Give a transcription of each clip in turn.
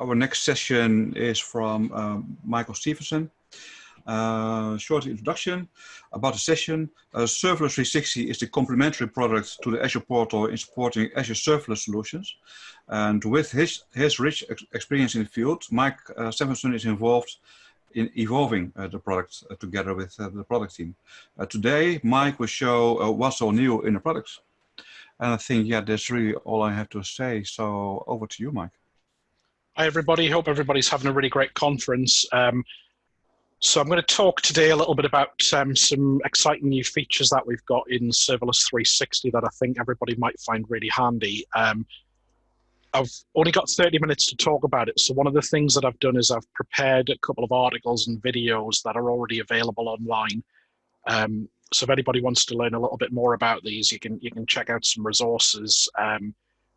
Our next session is from Michael Stevenson. Short introduction about the session. Serverless 360 is the complementary product to the Azure portal in supporting Azure serverless solutions. And with his rich experience in the field, Mike Stevenson is involved in evolving the product together with the product team. Today, Mike will show what's all new in the products. And I think, yeah, that's really all I have to say. So over to you, Mike. Hi, everybody. Hope everybody's having a really great conference. So I'm going to talk today a little bit about some exciting new features that we've got in Serverless 360 that I think everybody might find really handy. I've only got 30 minutes to talk about it. So one of the things that I've done is I've prepared a couple of articles and videos that are already available online. So if anybody wants to learn a little bit more about these, you can check out some resources,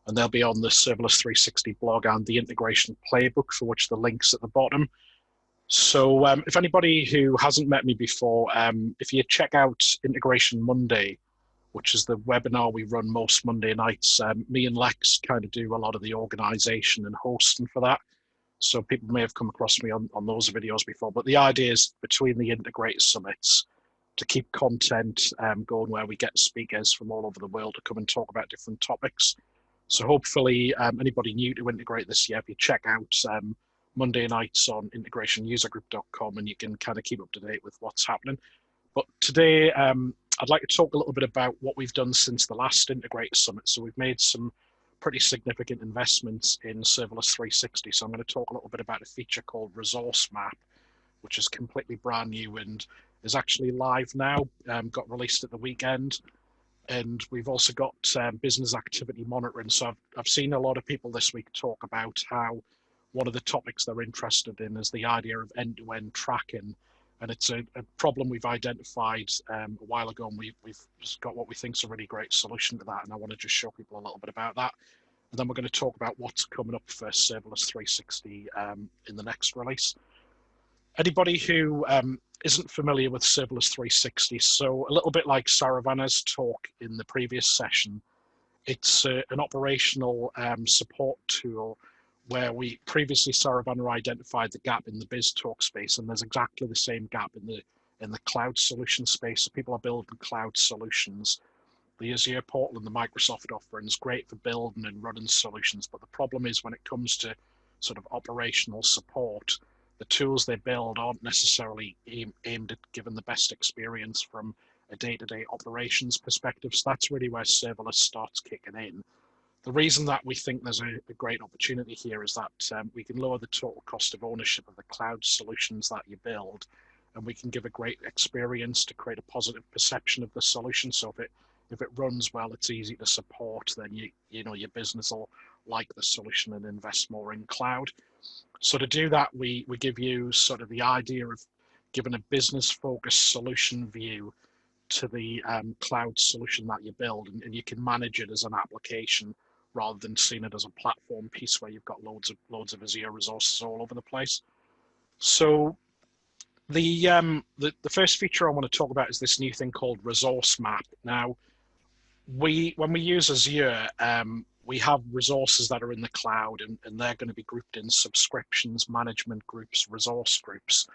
and they'll be on the Serverless 360 blog and the integration playbook, for which the link's at the bottom. So if anybody who hasn't met me before, if you check out Integration Monday, which is the webinar we run most Monday nights, me and Lex kind of do a lot of the organization and hosting for that. So people may have come across me on those videos before, but the idea is between the Integrate Summits to keep content going where we get speakers from all over the world to come and talk about different topics. So hopefully anybody new to Integrate this year, if you check out Monday nights on integrationusergroup.com, and you can kind of keep up to date with what's happening. But today, I'd like to talk a little bit about what we've done since the last Integrate Summit. So we've made some pretty significant investments in Serverless 360. So I'm going to talk a little bit about a feature called Resource Map, which is completely brand new and is actually live now, got released at the weekend. And we've also got business activity monitoring. So I've seen a lot of people this week talk about how one of the topics they're interested in is the idea of end-to-end tracking. And it's a problem we've identified a while ago, and we've got what we think is a really great solution to that. And I want to just show people a little bit about that. And then we're going to talk about what's coming up for Serverless 360 in the next release. Anybody who isn't familiar with Serverless 360, so a little bit like Saravana's talk in the previous session, it's an operational support tool where we previously, Saravana identified the gap in the BizTalk space, and there's exactly the same gap in the cloud solution space. So people are building cloud solutions. The Azure portal and the Microsoft offering is great for building and running solutions, but the problem is when it comes to sort of operational support, the tools they build aren't necessarily aimed at giving the best experience from a day-to-day operations perspective. So that's really where serverless starts kicking in. The reason that we think there's a great opportunity here is that we can lower the total cost of ownership of the cloud solutions that you build, and we can give a great experience to create a positive perception of the solution. So if it runs well, it's easy to support, then you know your business will like the solution and invest more in cloud. So to do that, we give you sort of the idea of giving a business-focused solution view to the cloud solution that you build, and you can manage it as an application rather than seeing it as a platform piece where you've got loads of Azure resources all over the place. So the first feature I want to talk about is this new thing called Resource Map. Now, when we use Azure, we have resources that are in the cloud, and they're going to be grouped in subscriptions, management groups, resource groups.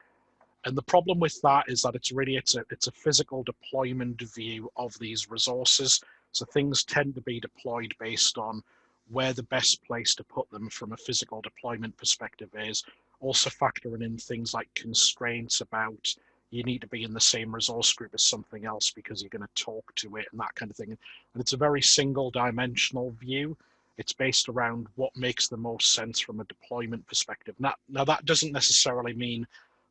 And the problem with that is that it's a physical deployment view of these resources. So things tend to be deployed based on where the best place to put them from a physical deployment perspective is. Also factoring in things like constraints about you need to be in the same resource group as something else because you're going to talk to it and that kind of thing. And it's a very single dimensional view. It's based around what makes the most sense from a deployment perspective. Now that doesn't necessarily mean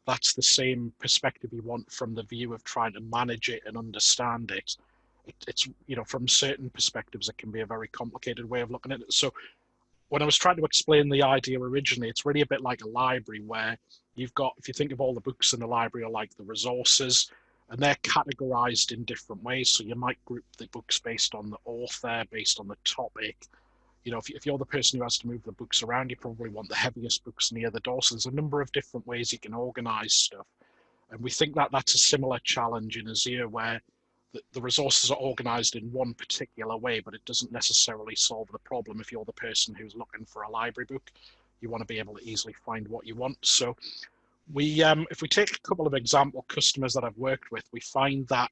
that's the same perspective you want from the view of trying to manage it and understand it. It's, you know, from certain perspectives, it can be a very complicated way of looking at it. So when I was trying to explain the idea originally, it's really a bit like a library where you've got, if you think of all the books in the library are like the resources, and they're categorized in different ways. So you might group the books based on the author, based on the topic. You know, if you're the person who has to move the books around, you probably want the heaviest books near the door. So there's a number of different ways you can organize stuff. And we think that that's a similar challenge in Azure where the resources are organized in one particular way, but it doesn't necessarily solve the problem if you're the person who's looking for a library book. you want to be able to easily find what you want. So if we take a couple of example customers that I've worked with, we find that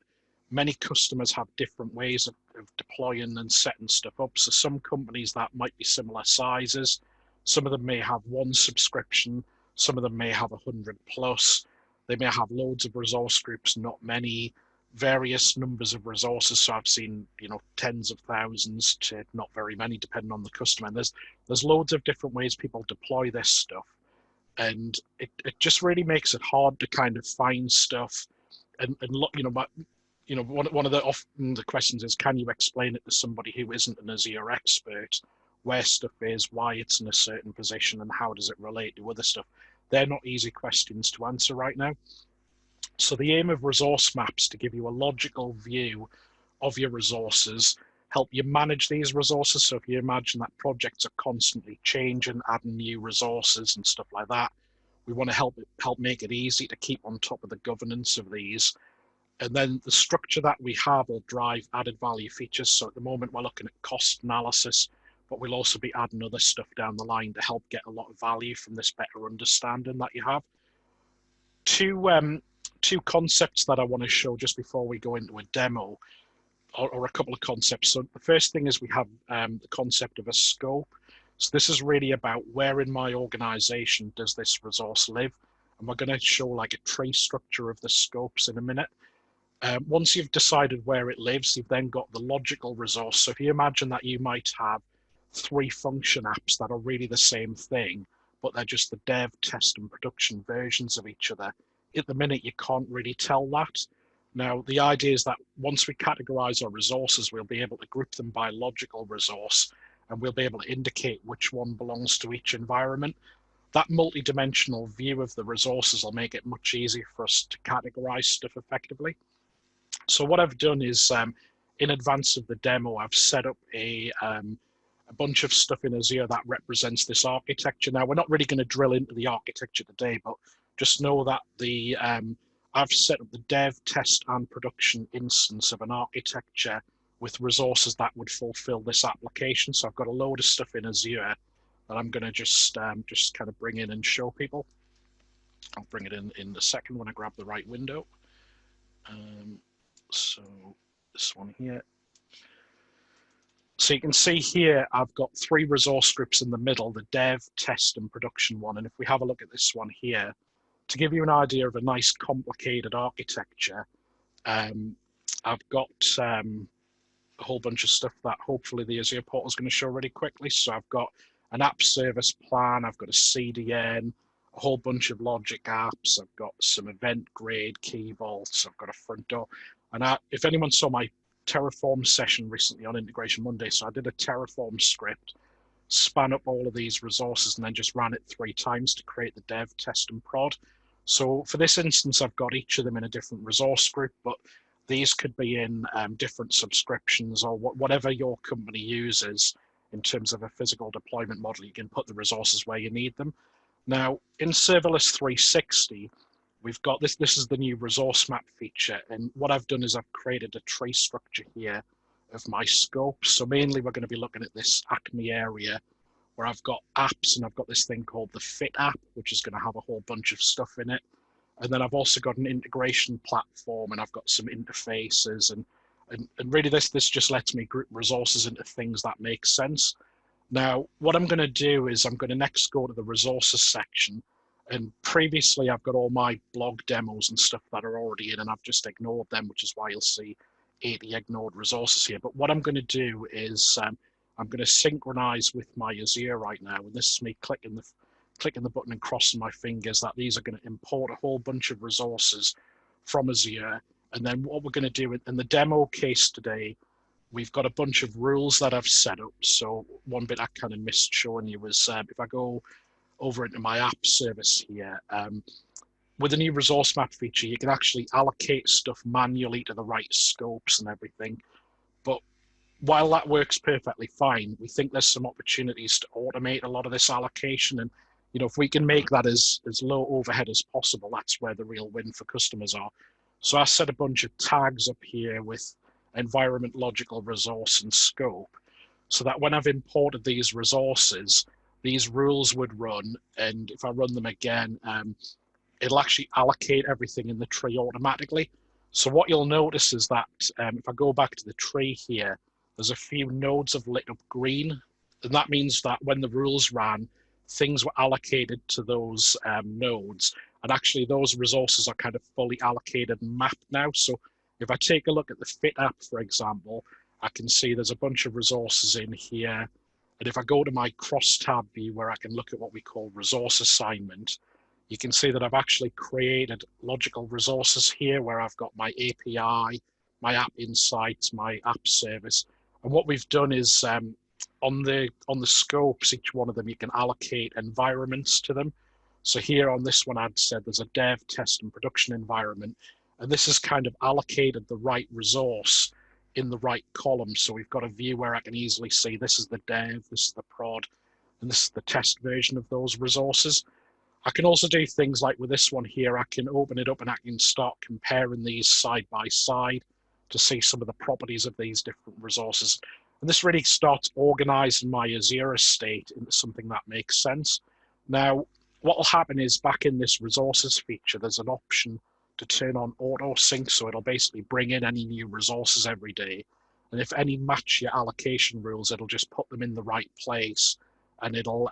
many customers have different ways of deploying and setting stuff up. So some companies that might be similar sizes, some of them may have one subscription, some of them may have 100 plus, they may have loads of resource groups, not many, various numbers of resources. So I've seen, tens of thousands to not very many, depending on the customer. And there's loads of different ways people deploy this stuff. And it just really makes it hard to kind of find stuff and look, one of the questions is, can you explain it to somebody who isn't an Azure expert, where stuff is, why it's in a certain position, and how does it relate to other stuff? They're not easy questions to answer right now. So the aim of resource maps to give you a logical view of your resources, help you manage these resources. So if you imagine that projects are constantly changing, adding new resources and stuff like that, we want to help make it easy to keep on top of the governance of these. And then the structure that we have will drive added value features. So at the moment, we're looking at cost analysis, but we'll also be adding other stuff down the line to help get a lot of value from this better understanding that you have. Two concepts that I want to show just before we go into a demo, or a couple of concepts. So the first thing is we have the concept of a scope. So this is really about where in my organization does this resource live? And we're going to show like a tree structure of the scopes in a minute. Once you've decided where it lives, you've then got the logical resource. So if you imagine that you might have 3 function apps that are really the same thing, but they're just the dev, test, and production versions of each other. At the minute, you can't really tell that. Now, the idea is that once we categorize our resources, we'll be able to group them by logical resource, and we'll be able to indicate which one belongs to each environment. That multi-dimensional view of the resources will make it much easier for us to categorize stuff effectively. So what I've done is, in advance of the demo, I've set up a bunch of stuff in Azure that represents this architecture. Now, we're not really going to drill into the architecture today, but just know that I've set up the dev, test, and production instance of an architecture with resources that would fulfill this application. So I've got a load of stuff in Azure that I'm going to just kind of bring in and show people. I'll bring it in a second when I grab the right window. So this one here. So you can see here, I've got 3 resource groups in the middle, the dev, test, and production one. And if we have a look at this one here, to give you an idea of a nice complicated architecture, I've got a whole bunch of stuff that hopefully the Azure portal is going to show really quickly. So I've got an app service plan, I've got a CDN, a whole bunch of logic apps, I've got some event grade key vaults, I've got a front door. And if anyone saw my Terraform session recently on Integration Monday, so I did a Terraform script, span up all of these resources, and then just ran it 3 times to create the dev, test, and prod. So for this instance, I've got each of them in a different resource group, but these could be in different subscriptions or whatever your company uses in terms of a physical deployment model. You can put the resources where you need them. Now, in Serverless 360, we've got this is the new resource map feature. And what I've done is I've created a tree structure here of my scope. So mainly we're going to be looking at this Acme area where I've got apps, and I've got this thing called the Fit app, which is going to have a whole bunch of stuff in it. And then I've also got an integration platform, and I've got some interfaces, and really this just lets me group resources into things that make sense. Now, what I'm going to do is I'm going to next go to the resources section. And previously I've got all my blog demos and stuff that are already in, and I've just ignored them, which is why you'll see 80 ignored resources here. But what I'm going to do is I'm going to synchronize with my Azure right now. And this is me clicking the button and crossing my fingers that these are going to import a whole bunch of resources from Azure. And then what we're going to do in the demo case today, we've got a bunch of rules that I've set up. So one bit I kind of missed showing you was if I go over into my app service here, with the new resource map feature, you can actually allocate stuff manually to the right scopes and everything. But while that works perfectly fine, we think there's some opportunities to automate a lot of this allocation. And if we can make that as low overhead as possible, that's where the real win for customers are. So I set a bunch of tags up here with environment, logical resource, and scope, so that when I've imported these resources, these rules would run, and if I run them again, it'll actually allocate everything in the tree automatically. So what you'll notice is that if I go back to the tree here, there's a few nodes have lit up green, and that means that when the rules ran, things were allocated to those nodes, and actually those resources are kind of fully allocated and mapped now. So if I take a look at the Fit app, for example, I can see there's a bunch of resources in here. And if I go to my crosstab view where I can look at what we call resource assignment, you can see that I've actually created logical resources here where I've got my API, my app insights, my app service. And what we've done is on the scopes, each one of them, you can allocate environments to them. So here on this one, I'd said there's a dev, test, and production environment. And this has kind of allocated the right resource in the right column. So we've got a view where I can easily see this is the dev, this is the prod, and this is the test version of those resources. I can also do things like with this one here, I can open it up and I can start comparing these side by side to see some of the properties of these different resources. And this really starts organizing my Azure estate into something that makes sense. Now, what will happen is back in this resources feature, there's an option to turn on auto sync. So it'll basically bring in any new resources every day. And if any match your allocation rules, it'll just put them in the right place and it'll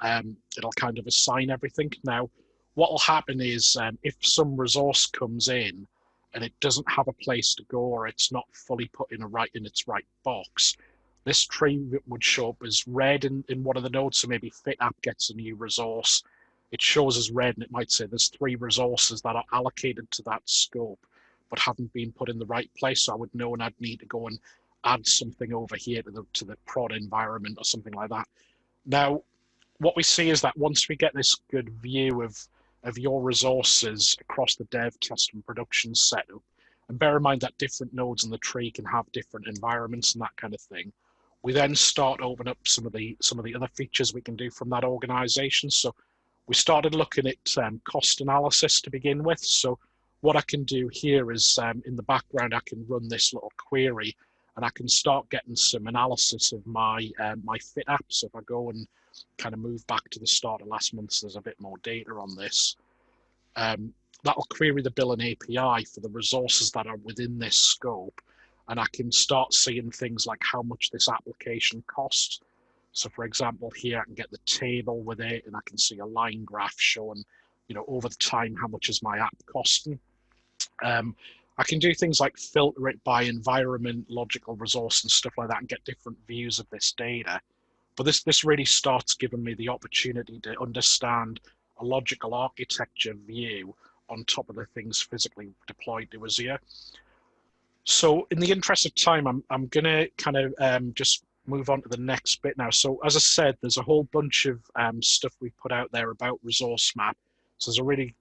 kind of assign everything. Now, what will happen is if some resource comes in and it doesn't have a place to go or it's not fully put in its right box, this tree would show up as red in one of the nodes. So maybe Fit app gets a new resource. It shows as red and it might say there's 3 resources that are allocated to that scope but haven't been put in the right place. So I would know and I'd need to go and add something over here to the prod environment or something like that. Now, what we see is that once we get this good view of your resources across the dev, test, and production setup, and bear in mind that different nodes in the tree can have different environments and that kind of thing, we then start opening up some of the other features we can do from that organization. So we started looking at cost analysis to begin with. So what I can do here is in the background, I can run this little query and I can start getting some analysis of my my Fit app. So if I go and kind of move back to the start of last month, so there's a bit more data on this. That'll query the billing API for the resources that are within this scope. And I can start seeing things like how much this application costs. So for example, here I can get the table with it and I can see a line graph showing, over the time, how much is my app costing. I can do things like filter it by environment, logical resource and stuff like that and get different views of this data. But this really starts giving me the opportunity to understand a logical architecture view on top of the things physically deployed to Azure. So in the interest of time, I'm going to kind of just move on to the next bit now. So as I said, there's a whole bunch of stuff we put out there about Resource Map. So there's a really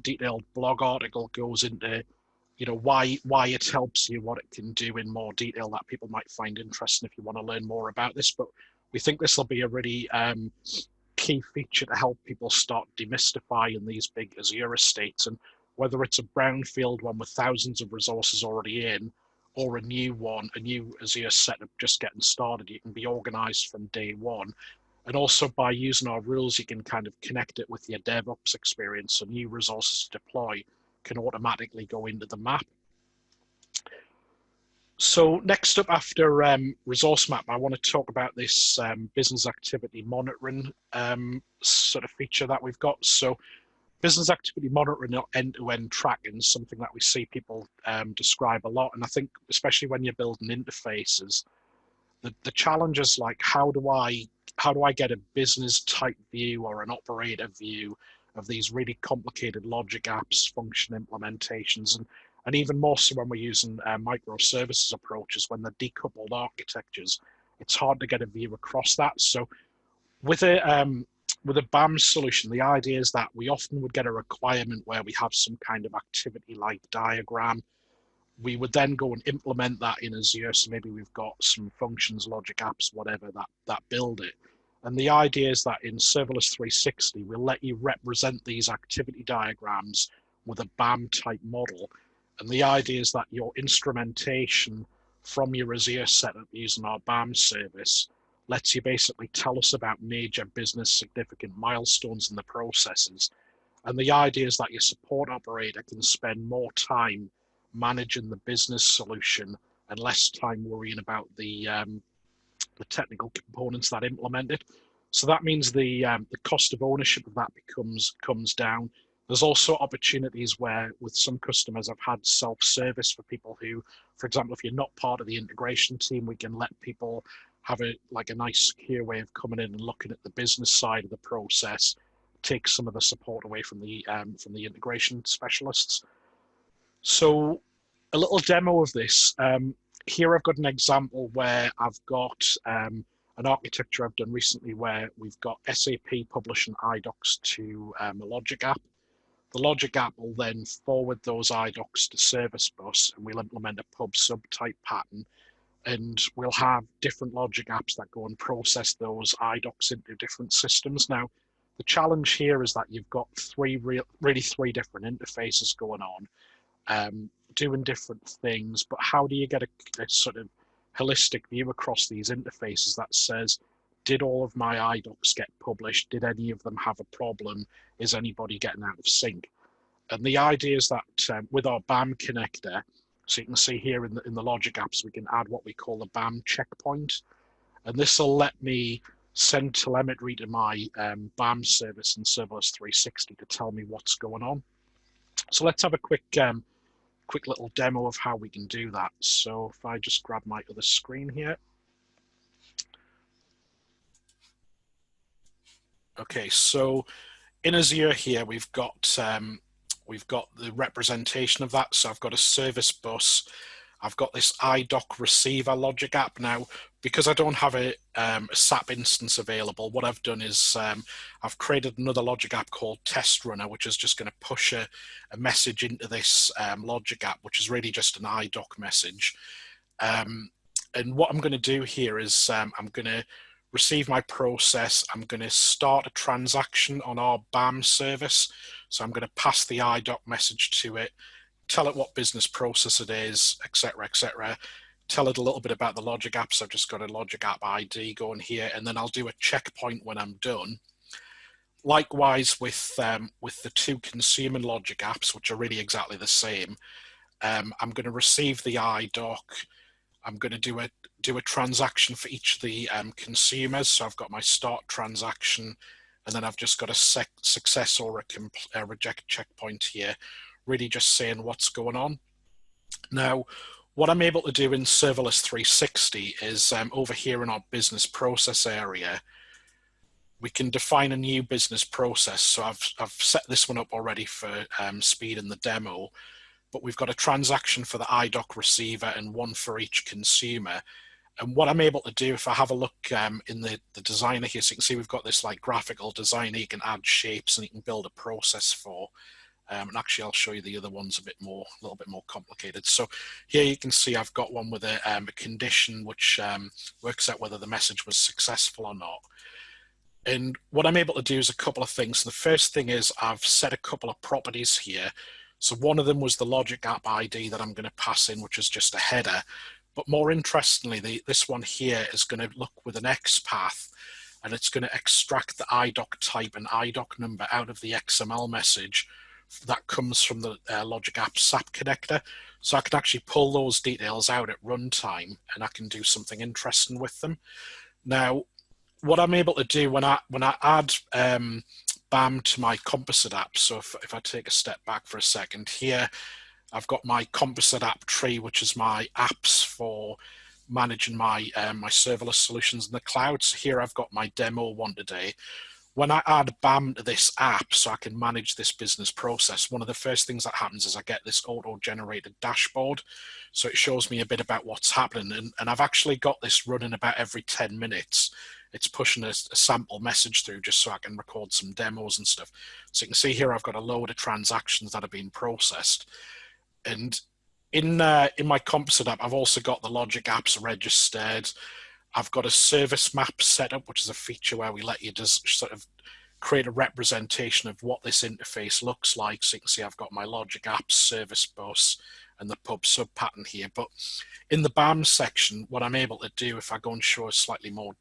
detailed blog article goes into, why it helps you, what it can do in more detail that people might find interesting if you want to learn more about this. But we think this will be a really key feature to help people start demystifying these big Azure estates. And whether it's a brownfield one with thousands of resources already in, or a new one, a new Azure setup just getting started, you can be organized from day one. And also by using our rules, you can kind of connect it with your DevOps experience. So new resources to deploy can automatically go into the map. So next up after Resource Map, I want to talk about this business activity monitoring sort of feature that we've got. So business activity monitoring or end-to-end tracking is something that we see people describe a lot. And I think especially when you're building interfaces, the challenge is like, how do I get a business type view or an operator view of these really complicated logic apps, function implementations, and even more so when we're using microservices approaches, when they're decoupled architectures, it's hard to get a view across that. So with a BAM solution, the idea is that we often would get a requirement where we have some kind of activity-like diagram. We would then go and implement that in Azure. So maybe we've got some functions, logic apps, whatever that build it. And the idea is that in Serverless 360, we'll let you represent these activity diagrams with a BAM type model. And the idea is that your instrumentation from your Azure setup using our BAM service lets you basically tell us about major business significant milestones in the processes. And the idea is that your support operator can spend more time managing the business solution and less time worrying about the technical components that implement it. So that means the cost of ownership of that comes down. There's also opportunities where with some customers I've had self-service for people who, for example, if you're not part of the integration team, we can let people have a nice secure way of coming in and looking at the business side of the process, take some of the support away from the integration specialists. So a little demo of this. Here I've got an example where I've got an architecture I've done recently where we've got SAP publishing iDocs to a Logic app. The Logic app will then forward those iDocs to Service Bus, and we'll implement a pub sub type pattern, and we'll have different Logic apps that go and process those iDocs into different systems. Now, the challenge here is that you've got three different interfaces going on, doing different things, but how do you get a sort of holistic view across these interfaces that says, did all of my iDocs get published? Did any of them have a problem? Is anybody getting out of sync? And the idea is that with our BAM connector, so you can see here in the Logic apps, we can add what we call a BAM checkpoint. And this will let me send telemetry to my BAM service in Serverless 360 to tell me what's going on. So let's have a quick little demo of how we can do that. So if I just grab my other screen here. Okay, so in Azure here, we've got the representation of that. So I've got a service bus. I've got this iDoc receiver Logic app. Now, because I don't have a SAP instance available, what I've done is I've created another Logic app called Test Runner, which is just going to push a message into this Logic app, which is really just an iDoc message. And what I'm going to do here is I'm going to receive my process. I'm going to start a transaction on our BAM service. So I'm going to pass the iDoc message to it, tell it what business process it is, etc., etc. Tell it a little bit about the Logic app. So I've just got a Logic app ID going here, and then I'll do a checkpoint when I'm done. Likewise with the two consumer Logic apps, which are really exactly the same. I'm going to receive the iDoc. I'm going to do a transaction for each of the consumers. So I've got my start transaction, and then I've just got a success or a reject checkpoint here, really just saying what's going on. Now, what I'm able to do in Serverless 360 is over here in our business process area, we can define a new business process. So I've set this one up already for speed in the demo, but we've got a transaction for the iDoc receiver and one for each consumer. And what I'm able to do, if I have a look in the designer here, so you can see we've got this like graphical designer, you can add shapes and you can build a process for. And actually, I'll show you the other ones a little bit more complicated. So here you can see I've got one with a condition which works out whether the message was successful or not. And what I'm able to do is a couple of things. The first thing is I've set a couple of properties here. So one of them was the Logic app ID that I'm going to pass in, which is just a header. But more interestingly, this one here is going to look with an XPath, and it's going to extract the iDoc type and iDoc number out of the XML message that comes from the Logic app SAP connector. So I can actually pull those details out at runtime, and I can do something interesting with them. Now, what I'm able to do when I add BAM to my composite app, so if I take a step back for a second here, I've got my composite app tree, which is my apps for managing my my serverless solutions in the cloud. So here I've got my demo one today. When I add BAM to this app so I can manage this business process, one of the first things that happens is I get this auto-generated dashboard. So it shows me a bit about what's happening. And I've actually got this running about every 10 minutes. It's pushing a sample message through just so I can record some demos and stuff. So you can see here I've got a load of transactions that are being processed. And in my composite app, I've also got the Logic apps registered. I've got a service map set up, which is a feature where we let you just sort of create a representation of what this interface looks like. So you can see I've got my Logic apps service bus and the pub sub pattern here. But in the BAM section, what I'm able to do, if I go and show a slightly more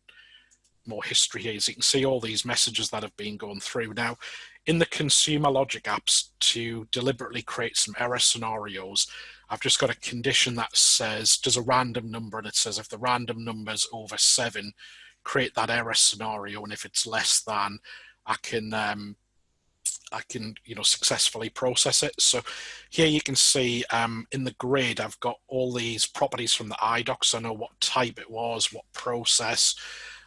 more history here. As you can see all these messages that have been going through. Now, in the consumer logic apps, to deliberately create some error scenarios, I've just got a condition that says, does a random number, and it says if the random number is over 7, create that error scenario, and if it's less than, I can successfully process it. So here you can see in the grid, I've got all these properties from the IDOC, so I know what type it was, what process.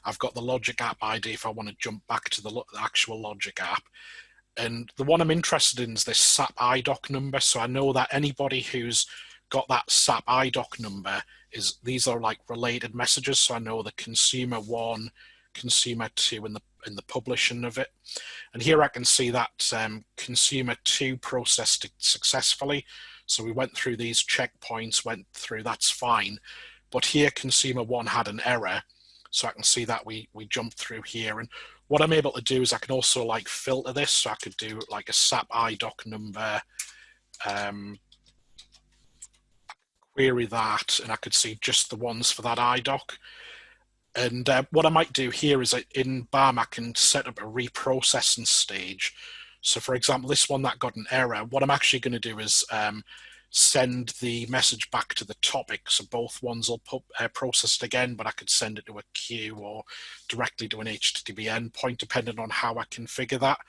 I've got the logic app ID if I want to jump back to the actual logic app. And the one I'm interested in is this SAP IDOC number. So I know that anybody who's got that SAP IDOC number, these are like related messages. So I know the consumer 1, consumer 2, and the publishing of it. And here I can see that consumer 2 processed it successfully. So we went through these checkpoints, went through, that's fine. But here consumer 1 had an error. So I can see that we jumped through here. And what I'm able to do is I can also like filter this. So I could do like a SAP IDOC number, query that, and I could see just the ones for that IDOC. And what I might do here is in BAM, I can set up a reprocessing stage. So for example, this one that got an error, what I'm actually going to do is send the message back to the topic. So both ones will process it again, but I could send it to a queue or directly to an HTTP endpoint, depending on how I configure that,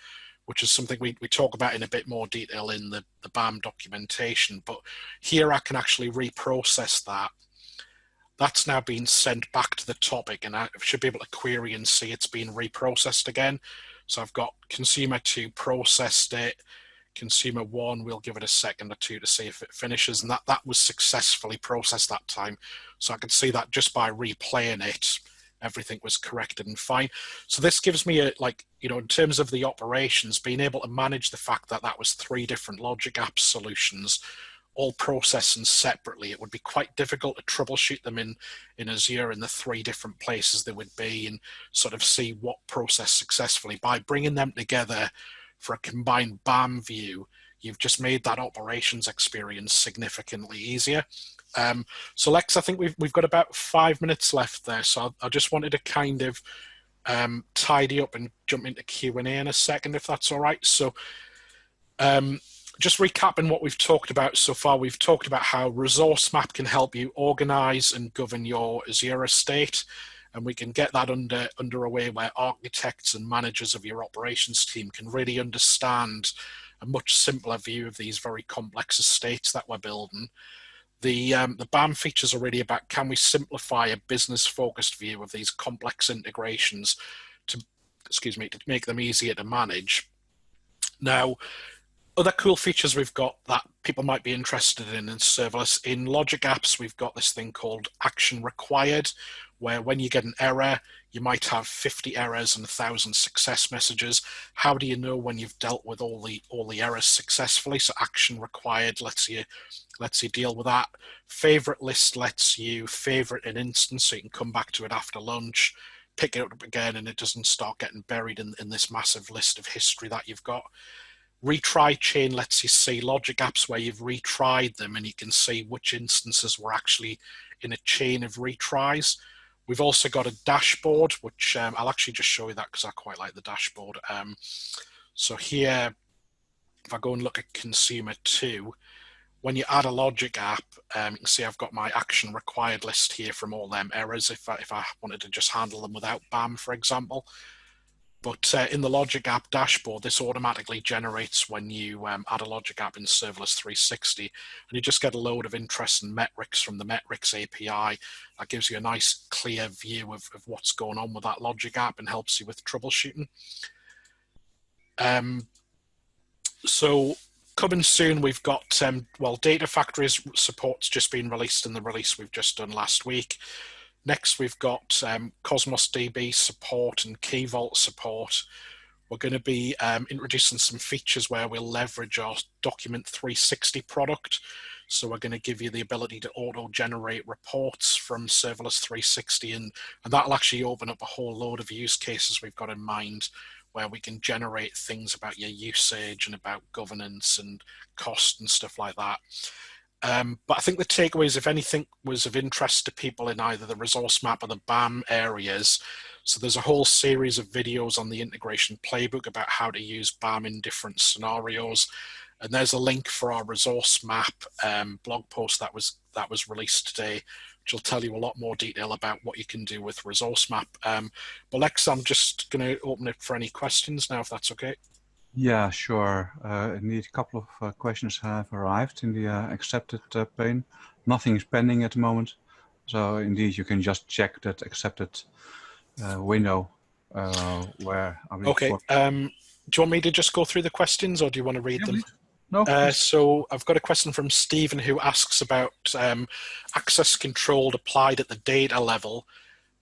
which is something we talk about in a bit more detail in the BAM documentation. But here I can actually reprocess that. That's now been sent back to the topic, and I should be able to query and see it's been reprocessed again. So I've got consumer 2 processed it, consumer 1, we'll give it a second or two to see if it finishes, and that was successfully processed that time. So I can see that just by replaying it, everything was corrected and fine. So this gives me in terms of the operations, being able to manage the fact that that was 3 different logic app solutions, all processing separately. It would be quite difficult to troubleshoot them in Azure in the 3 different places they would be and sort of see what processed successfully. By bringing them together for a combined BAM view, you've just made that operations experience significantly easier. So Lex, I think we've got about 5 minutes left there. So I just wanted to kind of tidy up and jump into Q&A in a second, if that's all right. So just recapping what we've talked about so far, we've talked about how Resource Map can help you organize and govern your Azure estate. And we can get that under a way where architects and managers of your operations team can really understand a much simpler view of these very complex estates that we're building. The BAM features are really about, can we simplify a business-focused view of these complex integrations to make them easier to manage. Now, other cool features we've got that people might be interested in serverless, in logic apps, we've got this thing called action required, where when you get an error, you might have 50 errors and 1,000 success messages. How do you know when you've dealt with all the errors successfully? So action required lets you deal with that. Favorite list lets you favorite an instance, so you can come back to it after lunch, pick it up again, and it doesn't start getting buried in this massive list of history that you've got. Retry chain lets you see logic apps where you've retried them, and you can see which instances were actually in a chain of retries. We've also got a dashboard, which I'll actually just show you that because I quite like the dashboard. So here, if I go and look at consumer 2, when you add a logic app, you can see I've got my action required list here from all them errors if I wanted to just handle them without BAM, for example. But in the Logic App dashboard, this automatically generates when you add a Logic App in Serverless 360, and you just get a load of interesting metrics from the metrics API. That gives you a nice, clear view of what's going on with that Logic App and helps you with troubleshooting. So coming soon, we've got, Data Factory's support's just been released in the release we've just done last week. Next, we've got Cosmos DB support and Key Vault support. We're going to be introducing some features where we'll leverage our Document 360 product. So we're going to give you the ability to auto-generate reports from Serverless 360, and that'll actually open up a whole load of use cases we've got in mind where we can generate things about your usage and about governance and cost and stuff like that. But I think the takeaways, if anything, was of interest to people in either the resource map or the BAM areas. So there's a whole series of videos on the integration playbook about how to use BAM in different scenarios. And there's a link for our resource map blog post that was released today, which will tell you a lot more detail about what you can do with resource map. But Lex, I'm just going to open it for any questions now, if that's okay. Yeah, sure. Indeed, a couple of questions have arrived in the accepted pane. Nothing is pending at the moment. So indeed, you can just check that accepted window where I believe. Okay. Do you want me to just go through the questions, or do you want to read them? Please. No. So I've got a question from Stephen, who asks about access control applied at the data level.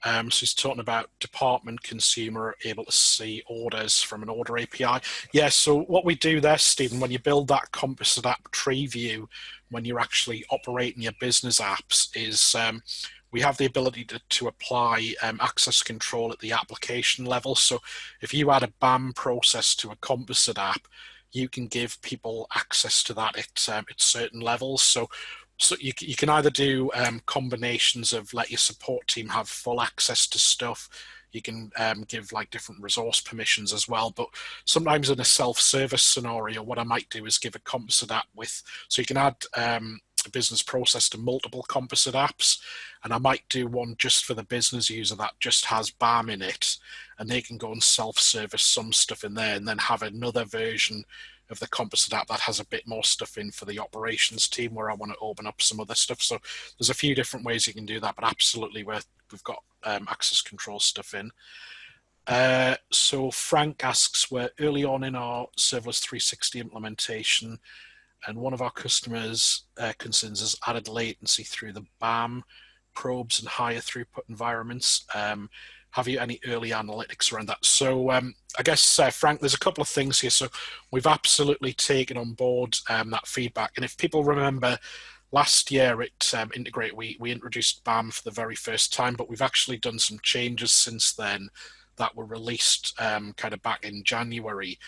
So he's talking about department consumer able to see orders from an order API. Yeah, so what we do there, Stephen, when you build that composite app tree view, when you're actually operating your business apps, is we have the ability to apply access control at the application level. So if you add a BAM process to a composite app, you can give people access to that at certain levels. So you can either do combinations of let your support team have full access to stuff. You can give like different resource permissions as well. But sometimes in a self-service scenario, what I might do is give a composite app with, so you can add a business process to multiple composite apps. And I might do one just for the business user that just has BAM in it, and they can go and self-service some stuff in there, and then have another version of the composite app that has a bit more stuff in for the operations team where I want to open up some other stuff. So there's a few different ways you can do that, but absolutely we've got access control stuff in. So Frank asks, we're early on in our Serverless 360 implementation, and one of our customers' concerns is added latency through the BAM probes and higher throughput environments. Have you any early analytics around that? So I guess, Frank, there's a couple of things here. So we've absolutely taken on board that feedback. And if people remember, last year at Integrate, we introduced BAM for the very first time, but we've actually done some changes since then that were released kind of back in January,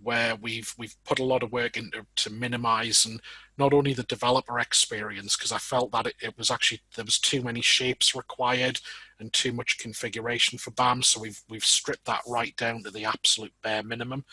where we've put a lot of work into to minimize and not only the developer experience, because I felt that it was actually, there was too many shapes required and too much configuration for BAM. So we've stripped that right down to the absolute bare minimum.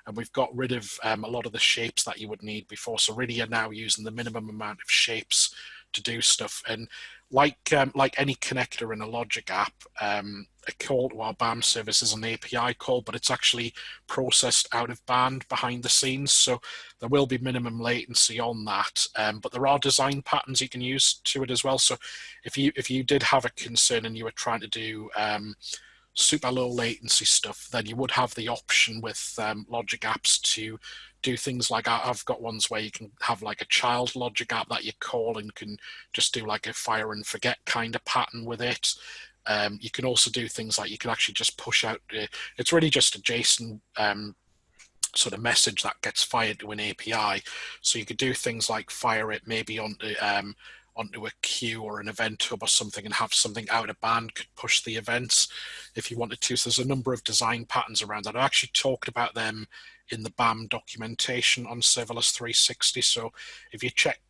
And we've got rid of a lot of the shapes that you would need before. So really you're now using the minimum amount of shapes to do stuff. And like any connector in a logic app, a call to our BAM service is an API call, but it's actually processed out of band behind the scenes. So there will be minimum latency on that, but there are design patterns you can use to it as well. So if you did have a concern and you were trying to do super low latency stuff, then you would have the option with logic apps to do things like, I've got ones where you can have like a child logic app that you call and can just do like a fire and forget kind of pattern with it. You can also do things like you can actually just push out, it's really just a JSON sort of message that gets fired to an API. So you could do things like fire it maybe onto a queue or an event hub or something and have something out of band could push the events if you wanted to. So there's a number of design patterns around that. I actually talked about them in the BAM documentation on Serverless 360. So if you check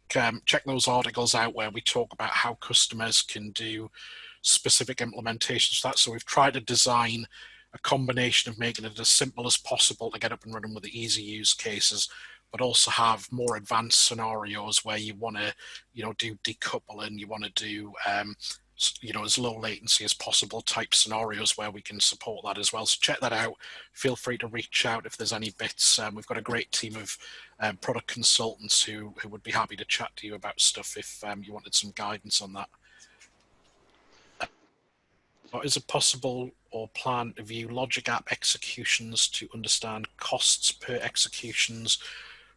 those articles out where we talk about how customers can do specific implementations of that. So we've tried to design a combination of making it as simple as possible to get up and running with the easy use cases, but also have more advanced scenarios where you want to, do decoupling, you want to do, as low latency as possible type scenarios where we can support that as well. So check that out. Feel free to reach out if there's any bits. We've got a great team of product consultants who would be happy to chat to you about stuff if you wanted some guidance on that. Or is it possible or plan to view logic app executions to understand costs per executions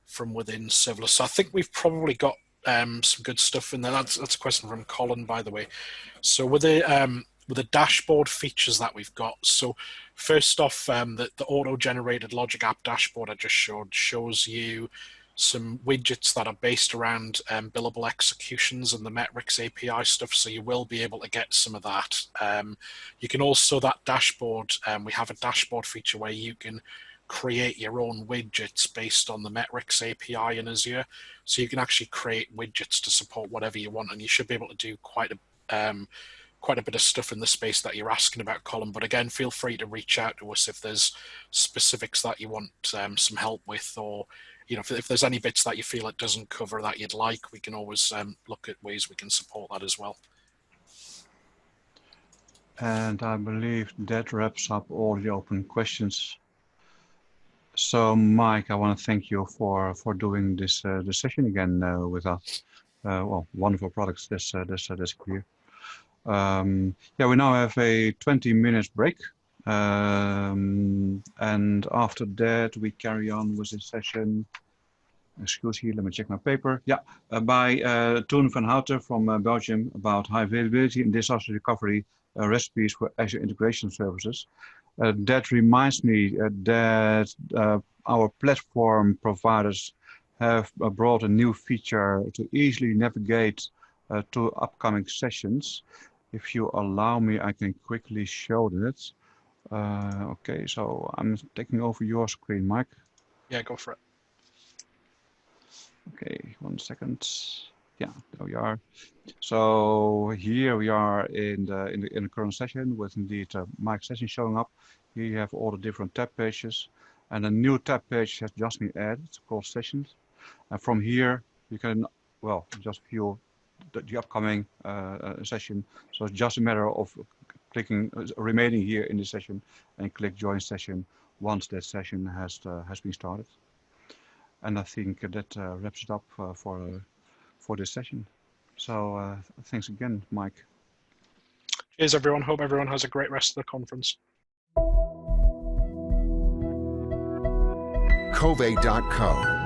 from within serverless? So I think we've probably got some good stuff in there. That's a question from Colin, by the way. So with the dashboard features that we've got, so first off, the auto-generated logic app dashboard I just showed shows you some widgets that are based around billable executions and the metrics API stuff, so you will be able to get some of that. You can also, that dashboard, we have a dashboard feature where you can create your own widgets based on the metrics API in Azure. So you can actually create widgets to support whatever you want, and you should be able to do quite quite a bit of stuff in the space that you're asking about, Colin. But again, feel free to reach out to us if there's specifics that you want some help with, or if there's any bits that you feel it doesn't cover that you'd like, we can always look at ways we can support that as well. And I believe that wraps up all the open questions. So, Mike, I want to thank you for doing this session again with us. Well, wonderful products. That's clear. Yeah, we now have a 20 minutes break, and after that we carry on with this session. Excuse me, let me check my paper. Yeah, by Toon van Houten from Belgium about high availability and disaster recovery recipes for Azure integration services. That reminds me that our platform providers have brought a new feature to easily navigate to upcoming sessions. If you allow me, I can quickly show that. Okay, so I'm taking over your screen, Mike. Yeah, go for it. Okay, 1 second. Yeah, there we are. So here we are in the current session with indeed Mike's session showing up. Here you have all the different tab pages, and a new tab page has just been added called Sessions. And from here you can, well, just view the upcoming session. So it's just a matter of clicking remaining here in the session and click Join Session once that session has been started. And I think that wraps it up for this session. So thanks again, Mike. Cheers, everyone. Hope everyone has a great rest of the conference. Covey.co